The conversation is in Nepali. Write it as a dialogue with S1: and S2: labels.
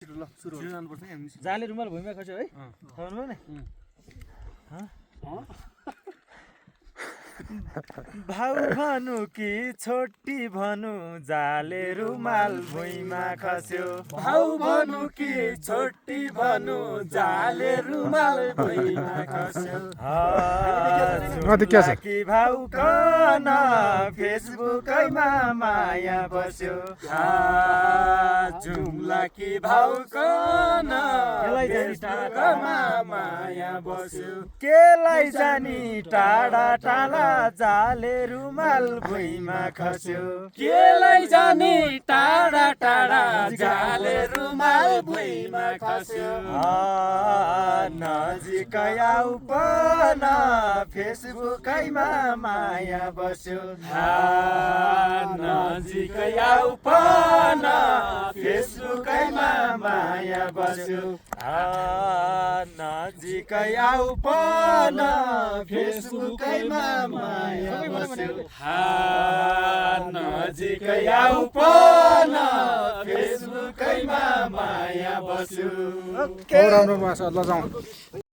S1: छिटो ल सुरु जानुपर्छ है हामी
S2: जाले रुमाल भुइँमा खस्यो है थाहा नि भाउ भनु कि छोटी भनु जाले रुमाल भुइँमा खस्यो भाउ भनु कि छोटी भनु जाले रुमाल भुइँमा खस्यो कि भाउ कन फेसबुकैमा माया बस्यो जुम्ला कि भाउ कन फेसबुकमा माया बस्यो केलाई जानी टाढा टाढा जाले रुमाल भुइँमा खस्यो केलाई जानी टाढा टाढा जाले रुमाल भुइँमा खस्यो नजिकै आउ पन फेसबुकैमा माया बस्यो नजिकै आउ पन फेसबुकैमा माया बस्यो नजिकै आउ पन फेसबुकैमा माया बस्यो नजिकै आउ पन फेसबुकैमा माया बस्यो
S1: राम्रो भाषा ल जाउँ